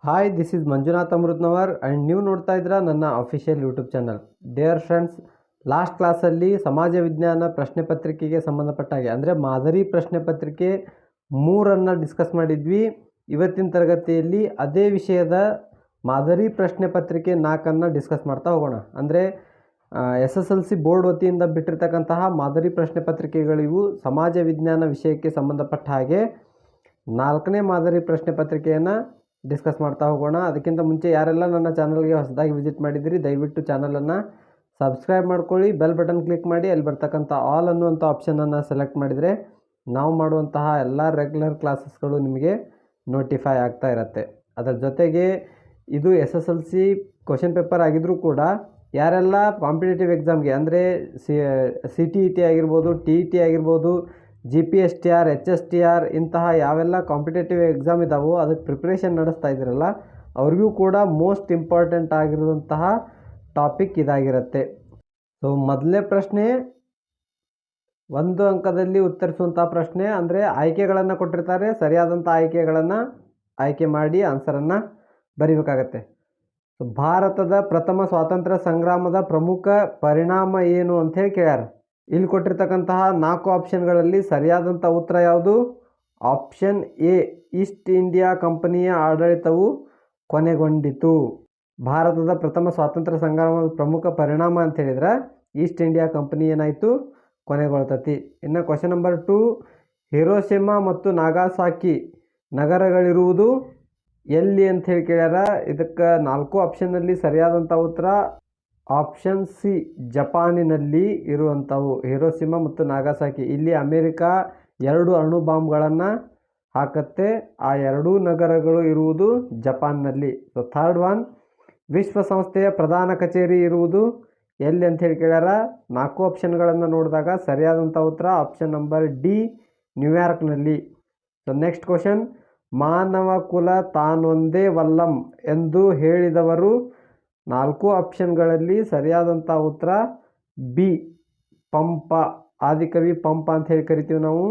Hi, this is Manjunath Amrutnavar and ನೀವು ನೋಡ್ತಾ ಇದ್ದೀರಾ ನನ್ನ official YouTube channel. Dear friends, last ಕ್ಲಾಸಲ್ಲಿ ಸಮಾಜ ವಿಜ್ಞಾನ ಪ್ರಶ್ನೆ ಪತ್ರಿಕೆಗೆ ಸಂಬಂಧಪಟ್ಟ ಹಾಗೆ ಅಂದರೆ ಮಾದರಿ ಪ್ರಶ್ನೆ ಪತ್ರಿಕೆ 3 ಡಿಸ್ಕಸ್ ಮಾಡಿದ್ವಿ. ಇವತ್ತಿನ ತರಗತಿಯಲ್ಲಿ ಅದೇ ವಿಷಯದ ಮಾದರಿ ಪ್ರಶ್ನೆ ಪತ್ರಿಕೆ 4 ಡಿಸ್ಕಸ್ ಮಾಡ್ತಾ ಹೋಗೋಣ. ಅಂದರೆ SSLC ಬೋರ್ಡ್ ವತಿಯಿಂದ ಬಿಟ್ಟಿರ್ತಕ್ಕಂತಹ ಮಾದರಿ ಪ್ರಶ್ನೆ ಪತ್ರಿಕೆಗಳಿವು. ಸಮಾಜ ವಿಜ್ಞಾನ ವಿಷಯಕ್ಕೆ ಸಂಬಂಧಪಟ್ಟ ಹಾಗೆ 4ನೇ ಮಾದರಿ ಪ್ರಶ್ನೆ ಪತ್ರಿಕೆಯನ್ನು ಡಿಸ್ಕಸ್ ಮಾಡ್ತಾ ಹೋಗೋಣ. ಅದಕ್ಕಿಂತ ಮುಂಚೆ ಯಾರೆಲ್ಲ ನನ್ನ ಚಾನಲ್ಗೆ ಹೊಸದಾಗಿ ವಿಸಿಟ್ ಮಾಡಿದಿರಿ, ದಯವಿಟ್ಟು ಚಾನಲನ್ನು ಸಬ್ಸ್ಕ್ರೈಬ್ ಮಾಡ್ಕೊಳ್ಳಿ, ಬೆಲ್ ಬಟನ್ ಕ್ಲಿಕ್ ಮಾಡಿ ಅಲ್ಲಿ ಬರ್ತಕ್ಕಂಥ ಆಲ್ ಅನ್ನುವಂಥ ಆಪ್ಷನನ್ನು ಸೆಲೆಕ್ಟ್ ಮಾಡಿದರೆ ನಾವು ಮಾಡುವಂತಹ ಎಲ್ಲ ರೆಗ್ಯುಲರ್ ಕ್ಲಾಸಸ್ಗಳು ನಿಮಗೆ ನೋಟಿಫೈ ಆಗ್ತಾ ಇರುತ್ತೆ. ಅದರ ಜೊತೆಗೆ ಇದು SSLC ಕ್ವಶನ್ ಪೇಪರ್ ಆಗಿದ್ದರೂ ಕೂಡ ಯಾರೆಲ್ಲ ಕಾಂಪಿಟೇಟಿವ್ ಎಕ್ಸಾಮ್ಗೆ ಅಂದರೆ CTET ಆಗಿರ್ಬೋದು, TET ಆಗಿರ್ಬೋದು, GPSTR, HSTR ಇಂತಹ ಯಾವೆಲ್ಲ ಕಾಂಪಿಟೇಟಿವ್ ಎಕ್ಸಾಮ್ ಇದ್ದಾವೋ ಅದಕ್ಕೆ ಪ್ರಿಪ್ರೇಷನ್ ನಡೆಸ್ತಾ ಇದ್ದೀರಲ್ಲ ಅವ್ರಿಗೂ ಕೂಡ ಮೋಸ್ಟ್ ಇಂಪಾರ್ಟೆಂಟ್ ಆಗಿರುವಂತಹ ಟಾಪಿಕ್ ಇದಾಗಿರುತ್ತೆ. ಸೊ ಮೊದಲನೇ ಪ್ರಶ್ನೆ 1 ಅಂಕದಲ್ಲಿ ಉತ್ತರಿಸುವಂಥ ಪ್ರಶ್ನೆ. ಅಂದರೆ ಆಯ್ಕೆಗಳನ್ನು ಕೊಟ್ಟಿರ್ತಾರೆ, ಸರಿಯಾದಂಥ ಆಯ್ಕೆಗಳನ್ನು ಆಯ್ಕೆ ಮಾಡಿ ಆನ್ಸರನ್ನು ಬರೀಬೇಕಾಗತ್ತೆ. ಸೊ ಭಾರತದ ಪ್ರಥಮ ಸ್ವಾತಂತ್ರ್ಯ ಸಂಗ್ರಾಮದ ಪ್ರಮುಖ ಪರಿಣಾಮ ಏನು ಅಂಥೇಳಿ ಕೇಳ್ಯಾರ. ಇಲ್ಲಿ ಕೊಟ್ಟಿರ್ತಕ್ಕಂತಹ 4 ಆಪ್ಷನ್ಗಳಲ್ಲಿ ಸರಿಯಾದಂಥ ಉತ್ತರ ಯಾವುದು? ಆಪ್ಷನ್ ಎ, ಈಸ್ಟ್ ಇಂಡಿಯಾ ಕಂಪನಿಯ ಆಡಳಿತವು ಕೊನೆಗೊಂಡಿತು. ಭಾರತದ ಪ್ರಥಮ ಸ್ವಾತಂತ್ರ್ಯ ಸಂಗ್ರಾಮದ ಪ್ರಮುಖ ಪರಿಣಾಮ ಅಂತ ಹೇಳಿದ್ರೆ ಈಸ್ಟ್ ಇಂಡಿಯಾ ಕಂಪನಿ ಏನಾಯಿತು? ಕೊನೆಗೊಳ್ತತಿ. ಇನ್ನು ಕ್ವಶನ್ ನಂಬರ್ 2, ಹಿರೋಶಿಮಾ ಮತ್ತು ನಾಗಾಸಾಕಿ ನಗರಗಳಿರುವುದು ಎಲ್ಲಿ ಅಂಥೇಳಿ ಕೇಳ್ಯಾರ. ಇದಕ್ಕೆ 4 ಆಪ್ಷನ್ನಲ್ಲಿ ಸರಿಯಾದಂಥ ಉತ್ತರ ಆಪ್ಷನ್ ಸಿ, ಜಪಾನಿನಲ್ಲಿ ಇರುವಂಥವು ಹಿರೋಶಿಮಾ ಮತ್ತು ನಾಗಾಸಾಕಿ. ಇಲ್ಲಿ ಅಮೇರಿಕಾ 2 ಅಣು ಬಾಂಬ್ಗಳನ್ನು ಹಾಕತ್ತೆ. ಆ 2 ನಗರಗಳು ಇರುವುದು ಜಪಾನ್ನಲ್ಲಿ. ಸೊ ಥರ್ಡ್ ಒನ್, ವಿಶ್ವಸಂಸ್ಥೆಯ ಪ್ರಧಾನ ಕಚೇರಿ ಇರುವುದು ಎಲ್ಲಿ ಅಂಥೇಳಿ ಕೇಳ್ಯಾರ. 4 ಆಪ್ಷನ್ಗಳನ್ನು ನೋಡಿದಾಗ ಸರಿಯಾದಂಥ ಉತ್ತರ ಆಪ್ಷನ್ ನಂಬರ್ ಡಿ, ನ್ಯೂಯಾರ್ಕ್ನಲ್ಲಿ. ಸೊ ನೆಕ್ಸ್ಟ್ ಕ್ವಶನ್, ಮಾನವ ಕುಲ ತಾನೊಂದೇ ವಲ್ಲಂ ಎಂದು ಹೇಳಿದವರು. 4 ಆಪ್ಷನ್ಗಳಲ್ಲಿ ಸರಿಯಾದಂಥ ಉತ್ತರ ಬಿ, ಪಂಪ. ಆದಿಕವಿ ಪಂಪ ಅಂತ ಹೇಳಿ ಕರಿತೀವಿ ನಾವು.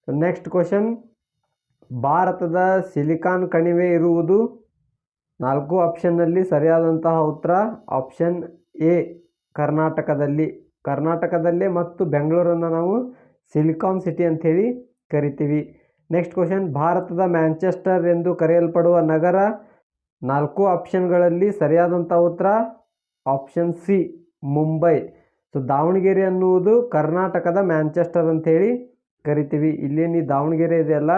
ನೆಕ್ಸ್ಟ್ ಕ್ವಶನ್, ಭಾರತದ ಸಿಲಿಕಾನ್ ಕಣಿವೆ ಇರುವುದು. 4 ಆಪ್ಷನ್ನಲ್ಲಿ ಸರಿಯಾದಂತಹ ಉತ್ತರ ಆಪ್ಷನ್ ಎ, ಕರ್ನಾಟಕದಲ್ಲಿ. ಕರ್ನಾಟಕದಲ್ಲೇ ಮತ್ತು ಬೆಂಗಳೂರನ್ನು ನಾವು ಸಿಲಿಕಾನ್ ಸಿಟಿ ಅಂಥೇಳಿ ಕರಿತೀವಿ. ನೆಕ್ಸ್ಟ್ ಕ್ವಶನ್, ಭಾರತದ ಮ್ಯಾಂಚೆಸ್ಟರ್ ಎಂದು ಕರೆಯಲ್ಪಡುವ ನಗರ. 4 ಆಪ್ಷನ್ಗಳಲ್ಲಿ ಸರಿಯಾದಂಥ ಉತ್ತರ option C, Mumbai. So Davanagere ಅನ್ನುವುದು ಕರ್ನಾಟಕದ ಮ್ಯಾಂಚೆಸ್ಟರ್ ಅಂಥೇಳಿ ಕರಿತೀವಿ. ಇಲ್ಲೇನು ದಾವಣಗೆರೆ ಇದೆಯಲ್ಲ,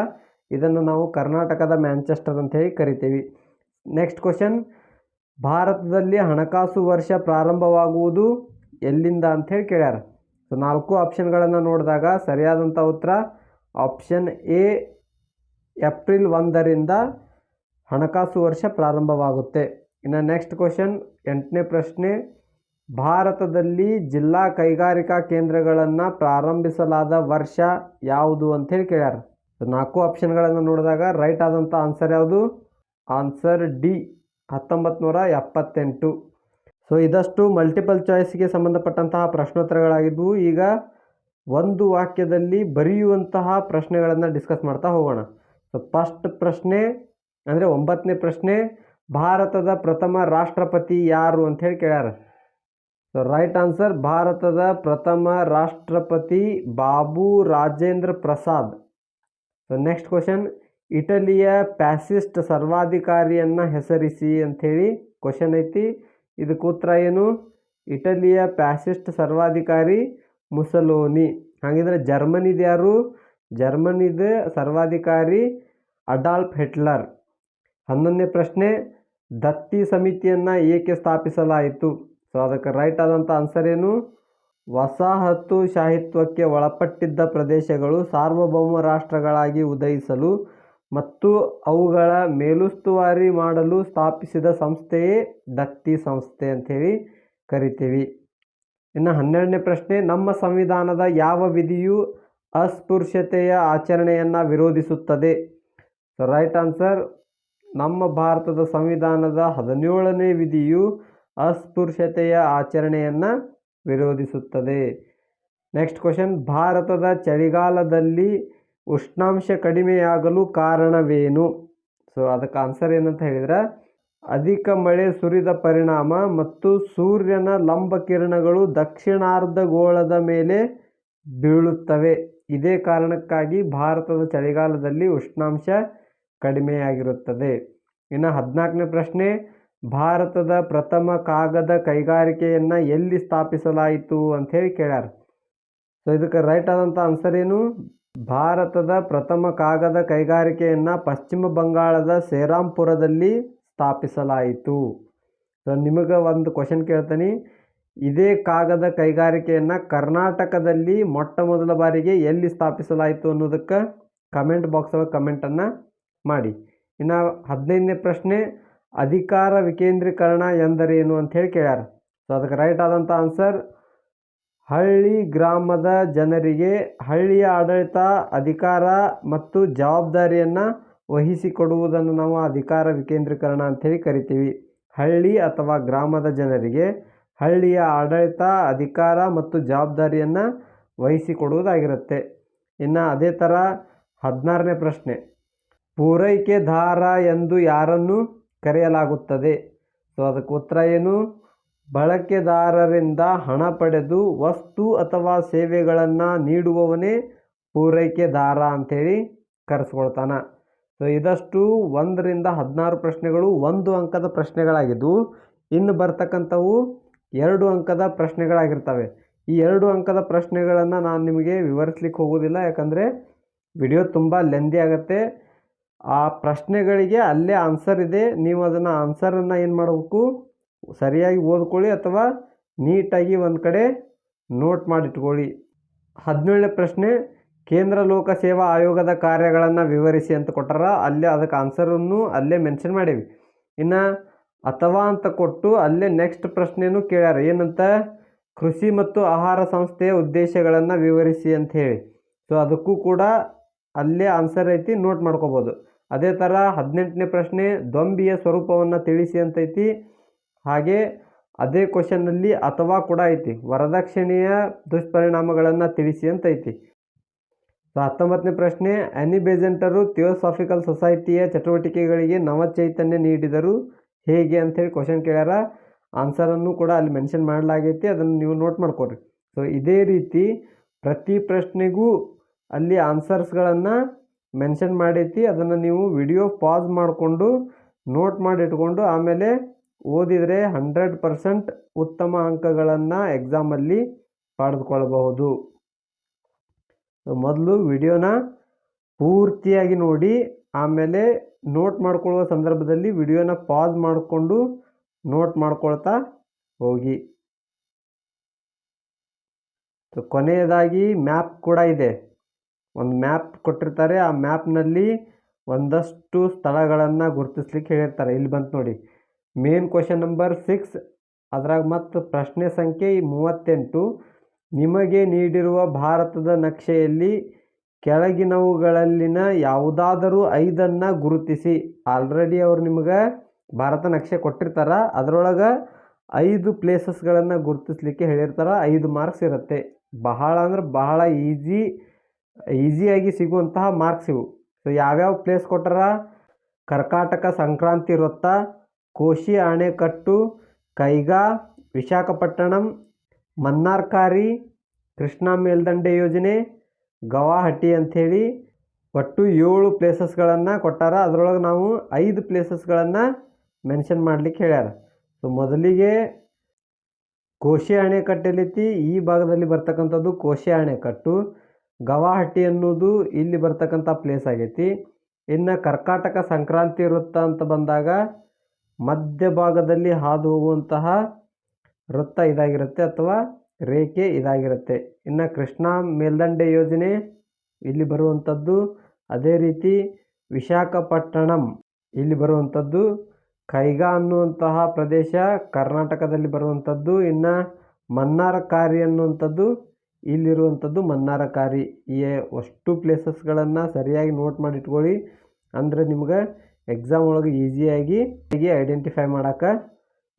ಇದನ್ನು ನಾವು ಕರ್ನಾಟಕದ ಮ್ಯಾಂಚೆಸ್ಟರ್ ಅಂಥೇಳಿ ಕರಿತೀವಿ. ನೆಕ್ಸ್ಟ್ ಕ್ವಶನ್, ಭಾರತದಲ್ಲಿ ಹಣಕಾಸು ವರ್ಷ ಪ್ರಾರಂಭವಾಗುವುದು ಎಲ್ಲಿಂದ ಅಂಥೇಳಿ ಕೇಳ್ಯಾರ. ಸೊ 4 ಆಪ್ಷನ್ಗಳನ್ನು ನೋಡಿದಾಗ ಸರಿಯಾದಂಥ ಉತ್ತರ ಆಪ್ಷನ್ ಎ, ಏಪ್ರಿಲ್ 1ರಿಂದ ಹಣಕಾಸು ವರ್ಷ ಪ್ರಾರಂಭವಾಗುತ್ತೆ. ಇನ್ನು ನೆಕ್ಸ್ಟ್ ಕ್ವಶನ್, 8ನೇ ಪ್ರಶ್ನೆ, ಭಾರತದಲ್ಲಿ ಜಿಲ್ಲಾ ಕೈಗಾರಿಕಾ ಕೇಂದ್ರಗಳನ್ನು ಪ್ರಾರಂಭಿಸಲಾದ ವರ್ಷ ಯಾವುದು ಅಂಥೇಳಿ ಕೇಳ್ಯಾರ. 4 ಆಪ್ಷನ್ಗಳನ್ನು ನೋಡಿದಾಗ ರೈಟ್ ಆದಂಥ ಆನ್ಸರ್ ಯಾವುದು? Answer D, 1978. ಸೊ ಇದಷ್ಟು ಮಲ್ಟಿಪಲ್ ಚಾಯ್ಸ್ಗೆ ಸಂಬಂಧಪಟ್ಟಂತಹ ಪ್ರಶ್ನೋತ್ತರಗಳಾಗಿದ್ದವು. ಈಗ ಒಂದು ವಾಕ್ಯದಲ್ಲಿ ಬರೆಯುವಂತಹ ಪ್ರಶ್ನೆಗಳನ್ನು ಡಿಸ್ಕಸ್ ಮಾಡ್ತಾ ಹೋಗೋಣ. ಸೊ ಫಸ್ಟ್ ಪ್ರಶ್ನೆ ಅಂದರೆ 9ನೇ ಪ್ರಶ್ನೆ, ಭಾರತದ ಪ್ರಥಮ ರಾಷ್ಟ್ರಪತಿ ಯಾರು ಅಂಥೇಳಿ ಕೇಳ್ಯಾರ. ಸೊ ರೈಟ್ ಆನ್ಸರ್ ಭಾರತದ ಪ್ರಥಮ ರಾಷ್ಟ್ರಪತಿ Babu Rajendra Prasad. So next question, ಇಟಲಿಯ ಫ್ಯಾಸಿಸ್ಟ್ ಸರ್ವಾಧಿಕಾರಿಯನ್ನು ಹೆಸರಿಸಿ ಅಂಥೇಳಿ ಕ್ವಶನ್ ಐತಿ. ಇದಕ್ಕೆ ಉತ್ತರ ಏನು? ಇಟಲಿಯ ಫ್ಯಾಸಿಸ್ಟ್ ಸರ್ವಾಧಿಕಾರಿ ಮುಸಲೋನಿ. ಹಾಗಿದ್ರೆ ಜರ್ಮನಿದು ಯಾರು? ಜರ್ಮನಿದ ಸರ್ವಾಧಿಕಾರಿ ಅಡಾಲ್ಫ್ ಹಿಟ್ಲರ್. 11ನೇ ಪ್ರಶ್ನೆ, ದತ್ತಿ ಸಮಿತಿಯನ್ನು ಏಕೆ ಸ್ಥಾಪಿಸಲಾಯಿತು? ಸೊ ಅದಕ್ಕೆ ರೈಟ್ ಆದಂಥ ಆನ್ಸರ್ ಏನು? ವಸಾಹತುಶಾಹಿತ್ವಕ್ಕೆ ಒಳಪಟ್ಟಿದ್ದ ಪ್ರದೇಶಗಳು ಸಾರ್ವಭೌಮ ರಾಷ್ಟ್ರಗಳಾಗಿ ಉದಯಿಸಲು ಮತ್ತು ಅವುಗಳ ಮೇಲುಸ್ತುವಾರಿ ಮಾಡಲು ಸ್ಥಾಪಿಸಿದ ಸಂಸ್ಥೆಯೇ ದತ್ತಿ ಸಂಸ್ಥೆ ಅಂಥೇಳಿ ಕರಿತೀವಿ. ಇನ್ನು 12ನೇ ಪ್ರಶ್ನೆ, ನಮ್ಮ ಸಂವಿಧಾನದ ಯಾವ ವಿಧಿಯು ಅಸ್ಪೃಶ್ಯತೆಯ ಆಚರಣೆಯನ್ನು ವಿರೋಧಿಸುತ್ತದೆ? ಸೊ ರೈಟ್ ಆನ್ಸರ್ ನಮ್ಮ ಭಾರತದ ಸಂವಿಧಾನದ 17ನೇ ವಿಧಿಯು ಅಸ್ಪೃಶ್ಯತೆಯ ಆಚರಣೆಯನ್ನು ವಿರೋಧಿಸುತ್ತದೆ. ನೆಕ್ಸ್ಟ್ ಕ್ವಶನ್, ಭಾರತದ ಚಳಿಗಾಲದಲ್ಲಿ ಉಷ್ಣಾಂಶ ಕಡಿಮೆಯಾಗಲು ಕಾರಣವೇನು? ಸೊ ಅದಕ್ಕೆ ಆನ್ಸರ್ ಏನಂತ ಹೇಳಿದ್ರೆ, ಅಧಿಕ ಮಳೆ ಸುರಿದ ಪರಿಣಾಮ ಮತ್ತು ಸೂರ್ಯನ ಲಂಬ ಕಿರಣಗಳು ದಕ್ಷಿಣಾರ್ಧಗೋಳದ ಮೇಲೆ ಬೀಳುತ್ತವೆ. ಇದೇ ಕಾರಣಕ್ಕಾಗಿ ಭಾರತದ ಚಳಿಗಾಲದಲ್ಲಿ ಉಷ್ಣಾಂಶ ಕಡಿಮೆಯಾಗಿರುತ್ತದೆ. ಇನ್ನು 14ನೇ ಪ್ರಶ್ನೆ, ಭಾರತದ ಪ್ರಥಮ ಕಾಗದ ಕೈಗಾರಿಕೆಯನ್ನು ಎಲ್ಲಿ ಸ್ಥಾಪಿಸಲಾಯಿತು ಅಂಥೇಳಿ ಕೇಳ್ಯಾರ. ಸೊ ಇದಕ್ಕೆ ರೈಟ್ ಆದಂಥ ಆನ್ಸರ್ ಏನು? ಭಾರತದ ಪ್ರಥಮ ಕಾಗದ ಕೈಗಾರಿಕೆಯನ್ನು ಪಶ್ಚಿಮ ಬಂಗಾಳದ ಸೇರಾಂಪುರದಲ್ಲಿ ಸ್ಥಾಪಿಸಲಾಯಿತು. ಸೊ ನಿಮಗೆ ಒಂದು ಕ್ವಶನ್ ಕೇಳ್ತೀನಿ, ಇದೇ ಕಾಗದ ಕೈಗಾರಿಕೆಯನ್ನು ಕರ್ನಾಟಕದಲ್ಲಿ ಮೊಟ್ಟ ಮೊದಲ ಬಾರಿಗೆ ಎಲ್ಲಿ ಸ್ಥಾಪಿಸಲಾಯಿತು ಅನ್ನೋದಕ್ಕೆ ಕಮೆಂಟ್ ಬಾಕ್ಸ್ ಒಳಗೆ ಕಮೆಂಟನ್ನು ಮಾಡಿ. ಇನ್ನು 15ನೇ ಪ್ರಶ್ನೆ, ಅಧಿಕಾರ ವಿಕೇಂದ್ರೀಕರಣ ಎಂದರೇನು ಅಂಥೇಳಿ ಕೇಳ್ಯಾರ. ಸೊ ಅದಕ್ಕೆ ರೈಟ್ ಆದಂಥ ಆನ್ಸರ್, ಹಳ್ಳಿ ಗ್ರಾಮದ ಜನರಿಗೆ ಹಳ್ಳಿಯ ಆಡಳಿತ, ಅಧಿಕಾರ ಮತ್ತು ಜವಾಬ್ದಾರಿಯನ್ನು ವಹಿಸಿಕೊಡುವುದನ್ನು ನಾವು ಅಧಿಕಾರ ವಿಕೇಂದ್ರೀಕರಣ ಅಂಥೇಳಿ ಕರಿತೀವಿ. ಹಳ್ಳಿ ಅಥವಾ ಗ್ರಾಮದ ಜನರಿಗೆ ಹಳ್ಳಿಯ ಆಡಳಿತ, ಅಧಿಕಾರ ಮತ್ತು ಜವಾಬ್ದಾರಿಯನ್ನು ವಹಿಸಿಕೊಡುವುದಾಗಿರುತ್ತೆ. ಇನ್ನು ಅದೇ ಥರ 16ನೇ ಪ್ರಶ್ನೆ, ಪೂರೈಕೆದಾರ ಎಂದು ಯಾರನ್ನು ಕರೆಯಲಾಗುತ್ತದೆ? ಸೊ ಅದಕ್ಕೆ ಉತ್ತರ ಏನು? ಬಳಕೆದಾರರಿಂದ ಹಣ ಪಡೆದು ವಸ್ತು ಅಥವಾ ಸೇವೆಗಳನ್ನು ನೀಡುವವನೇ ಪೂರೈಕೆದಾರ ಅಂಥೇಳಿ ಕರೆಸ್ಕೊಳ್ತಾನೆ. ಸೊ ಇದಷ್ಟು 1ರಿಂದ 16 ಪ್ರಶ್ನೆಗಳು 1 ಅಂಕದ ಪ್ರಶ್ನೆಗಳಾಗಿದ್ದವು. ಇನ್ನು ಬರ್ತಕ್ಕಂಥವು 2 ಅಂಕದ ಪ್ರಶ್ನೆಗಳಾಗಿರ್ತವೆ. ಈ 2 ಅಂಕದ ಪ್ರಶ್ನೆಗಳನ್ನು ನಾನು ನಿಮಗೆ ವಿವರಿಸ್ಲಿಕ್ಕೆ ಹೋಗೋದಿಲ್ಲ, ಯಾಕಂದರೆ ವಿಡಿಯೋ ತುಂಬ ಲೆಂದಿ ಆಗುತ್ತೆ. ಆ ಪ್ರಶ್ನೆಗಳಿಗೆ ಅಲ್ಲೇ ಆನ್ಸರ್ ಇದೆ. ನೀವು ಅದನ್ನು ಆನ್ಸರನ್ನು ಏನು ಮಾಡಬೇಕು, ಸರಿಯಾಗಿ ಓದ್ಕೊಳ್ಳಿ ಅಥವಾ ನೀಟಾಗಿ ಒಂದು ಕಡೆ ನೋಟ್ ಮಾಡಿಟ್ಕೊಳ್ಳಿ. 17ನೇ ಪ್ರಶ್ನೆ, ಕೇಂದ್ರ ಲೋಕಸೇವಾ ಆಯೋಗದ ಕಾರ್ಯಗಳನ್ನು ವಿವರಿಸಿ ಅಂತ ಕೊಟ್ಟಾರ. ಅಲ್ಲೇ ಅದಕ್ಕೆ ಆನ್ಸರನ್ನು ಅಲ್ಲೇ ಮೆನ್ಷನ್ ಮಾಡೀವಿ. ಇನ್ನು ಅಥವಾ ಅಂತ ಕೊಟ್ಟು ಅಲ್ಲೇ ನೆಕ್ಸ್ಟ್ ಪ್ರಶ್ನೆನೂ ಕೇಳ್ಯಾರ, ಏನಂತ? ಕೃಷಿ ಮತ್ತು ಆಹಾರ ಸಂಸ್ಥೆಯ ಉದ್ದೇಶಗಳನ್ನು ವಿವರಿಸಿ ಅಂತ ಹೇಳಿ. ಸೊ ಅದಕ್ಕೂ ಕೂಡ ಅಲ್ಲೇ ಆನ್ಸರ್ ಐತಿ, ನೋಟ್ ಮಾಡ್ಕೋಬೋದು. ಅದೇ ಥರ 18ನೇ ಪ್ರಶ್ನೆ, ದೊಂಬಿಯ ಸ್ವರೂಪವನ್ನು ತಿಳಿಸಿ ಅಂತೈತಿ. ಹಾಗೆ ಅದೇ ಕ್ವಶನ್ನಲ್ಲಿ ಅಥವಾ ಕೂಡ ಐತಿ, ವರದಕ್ಷಿಣೆಯ ದುಷ್ಪರಿಣಾಮಗಳನ್ನು ತಿಳಿಸಿ ಅಂತೈತಿ. ಸೊ 19ನೇ ಪ್ರಶ್ನೆ, ಆನಿ ಬೆಸೆಂಟರು ಥಿಯೋಸಾಫಿಕಲ್ ಸೊಸೈಟಿಯ ಚಟುವಟಿಕೆಗಳಿಗೆ ನವಚೈತನ್ಯ ನೀಡಿದರು ಹೇಗೆ ಅಂಥೇಳಿ ಕ್ವಶನ್ ಕೇಳ್ಯಾರ. ಆನ್ಸರನ್ನು ಕೂಡ ಅಲ್ಲಿ ಮೆನ್ಷನ್ ಮಾಡಲಾಗೈತಿ, ಅದನ್ನು ನೀವು ನೋಟ್ ಮಾಡ್ಕೊಡ್ರಿ. ಸೊ ಇದೇ ರೀತಿ ಪ್ರತಿ ಪ್ರಶ್ನೆಗೂ ಅಲ್ಲಿ ಆನ್ಸರ್ಸ್ಗಳನ್ನು ಮೆನ್ಷನ್ ಮಾಡೈತಿ. ಅದನ್ನು ನೀವು ವಿಡಿಯೋ ಪಾಸ್ ಮಾಡಿಕೊಂಡು ನೋಟ್ ಮಾಡಿ ಇಟ್ಕೊಂಡು ಆಮೇಲೆ ಓದಿದರೆ 100% ಉತ್ತಮ ಅಂಕಗಳನ್ನು ಎಕ್ಸಾಮಲ್ಲಿ ಪಡೆದುಕೊಳ್ಳಬಹುದು. ಮೊದಲು ವಿಡಿಯೋನ ಪೂರ್ತಿಯಾಗಿ ನೋಡಿ, ಆಮೇಲೆ ನೋಟ್ ಮಾಡ್ಕೊಳ್ಳುವ ಸಂದರ್ಭದಲ್ಲಿ ವಿಡಿಯೋನ ಪಾಸ್ ಮಾಡಿಕೊಂಡು ನೋಟ್ ಮಾಡ್ಕೊಳ್ತಾ ಹೋಗಿ. ಕೊನೆಯದಾಗಿ ಮ್ಯಾಪ್ ಕೂಡ ಇದೆ. ಒಂದು ಮ್ಯಾಪ್ ಕೊಟ್ಟಿರ್ತಾರೆ, ಆ ಮ್ಯಾಪ್ನಲ್ಲಿ ಒಂದಷ್ಟು ಸ್ಥಳಗಳನ್ನು ಗುರುತಿಸ್ಲಿಕ್ಕೆ ಹೇಳಿರ್ತಾರೆ. ಇಲ್ಲಿ ಬಂತು ನೋಡಿ, ಮೇನ್ ಕ್ವಶನ್ ನಂಬರ್ 6, ಅದ್ರಾಗ ಮತ್ತು ಪ್ರಶ್ನೆ ಸಂಖ್ಯೆ 38, ನಿಮಗೆ ನೀಡಿರುವ ಭಾರತದ ನಕ್ಷೆಯಲ್ಲಿ ಕೆಳಗಿನವುಗಳಲ್ಲಿನ ಯಾವುದಾದರೂ 5 ಗುರುತಿಸಿ. ಆಲ್ರೆಡಿ ಅವ್ರು ನಿಮಗೆ ಭಾರತ ನಕ್ಷೆ ಕೊಟ್ಟಿರ್ತಾರೆ, ಅದರೊಳಗೆ 5 ಪ್ಲೇಸಸ್ಗಳನ್ನು ಗುರುತಿಸ್ಲಿಕ್ಕೆ ಹೇಳಿರ್ತಾರೆ. 5 ಮಾರ್ಕ್ಸ್ ಇರುತ್ತೆ. ಬಹಳ ಅಂದ್ರೆ ಬಹಳ ಈಸಿಯಾಗಿ ಸಿಗುವಂತಹ ಮಾರ್ಕ್ಸ್ ಇವು. ಸೊ ಯಾವ್ಯಾವ ಪ್ಲೇಸ್ ಕೊಟ್ಟಾರ? ಕರ್ಕಾಟಕ ಸಂಕ್ರಾಂತಿ ವೃತ್ತ, ಕೋಶಿ ಅಣೆಕಟ್ಟು, ಕೈಗಾ, ವಿಶಾಖಪಟ್ಟಣಂ, ಮನ್ನಾರ್ಕಾರಿ, ಕೃಷ್ಣಾ ಮೇಲ್ದಂಡೆ ಯೋಜನೆ, ಗವಾಹಟಿ ಅಂಥೇಳಿ ಒಟ್ಟು 7 ಪ್ಲೇಸಸ್ಗಳನ್ನು ಕೊಟ್ಟಾರ. ಅದರೊಳಗೆ ನಾವು 5 ಪ್ಲೇಸಸ್ಗಳನ್ನು ಮೆನ್ಷನ್ ಮಾಡಲಿಕ್ಕೆ ಹೇಳ್ಯಾರ. ಸೊ ಮೊದಲಿಗೆ ಕೋಶಿ ಅಣೆಕಟ್ಟೆಲಿತಿ ಈ ಭಾಗದಲ್ಲಿ ಬರ್ತಕ್ಕಂಥದ್ದು ಕೋಶಿ ಅಣೆಕಟ್ಟು. ಗವಾಹಟಿ ಅನ್ನೋದು ಇಲ್ಲಿ ಬರ್ತಕ್ಕಂಥ ಪ್ಲೇಸ್ ಆಗೈತಿ. ಇನ್ನು ಕರ್ಕಾಟಕ ಸಂಕ್ರಾಂತಿ ವೃತ್ತ ಅಂತ ಬಂದಾಗ ಮಧ್ಯಭಾಗದಲ್ಲಿ ಹಾದು ಹೋಗುವಂತಹ ವೃತ್ತ ಇದಾಗಿರುತ್ತೆ ಅಥವಾ ರೇಖೆ ಇದಾಗಿರುತ್ತೆ. ಇನ್ನು ಕೃಷ್ಣಾ ಮೇಲ್ದಂಡೆ ಯೋಜನೆ ಇಲ್ಲಿ ಬರುವಂಥದ್ದು. ಅದೇ ರೀತಿ ವಿಶಾಖಪಟ್ಟಣಂ ಇಲ್ಲಿ ಬರುವಂಥದ್ದು. ಕೈಗಾ ಅನ್ನುವಂತಹ ಪ್ರದೇಶ ಕರ್ನಾಟಕದಲ್ಲಿ ಬರುವಂಥದ್ದು. ಇನ್ನು ಮನ್ನಾರಕಾರಿ ಅನ್ನುವಂಥದ್ದು ಇಲ್ಲಿರುವಂಥದ್ದು ಮನ್ನಾರಕಾರಿ. ಈ ಅಷ್ಟು ಪ್ಲೇಸಸ್ಗಳನ್ನು ಸರಿಯಾಗಿ ನೋಟ್ ಮಾಡಿ ಇಟ್ಕೊಳ್ಳಿ, ಅಂದರೆ ನಿಮ್ಗೆ ಎಕ್ಸಾಮ್ ಒಳಗೆ ಈಸಿಯಾಗಿ ಐಡೆಂಟಿಫೈ ಮಾಡೋಕ್ಕೆ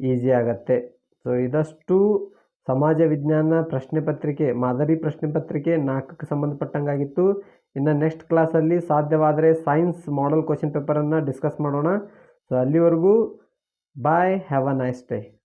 ಈಸಿ ಆಗತ್ತೆ. ಸೊ ಇದಷ್ಟು ಸಮಾಜ ವಿಜ್ಞಾನ ಪ್ರಶ್ನೆ ಪತ್ರಿಕೆ, ಮಾದರಿ ಪ್ರಶ್ನೆ ಪತ್ರಿಕೆ 4ಕ್ಕೆ ಸಂಬಂಧಪಟ್ಟಂಗಾಗಿತ್ತು. ಇನ್ನು ನೆಕ್ಸ್ಟ್ ಕ್ಲಾಸಲ್ಲಿ ಸಾಧ್ಯವಾದರೆ ಸೈನ್ಸ್ ಮಾಡಲ್ ಕ್ವಶನ್ ಪೇಪರನ್ನು ಡಿಸ್ಕಸ್ ಮಾಡೋಣ. ಸೊ ಅಲ್ಲಿವರೆಗೂ ಬಾಯ್, ಹ್ಯಾವ್ ಅ ನೈಸ್ ಡೇ.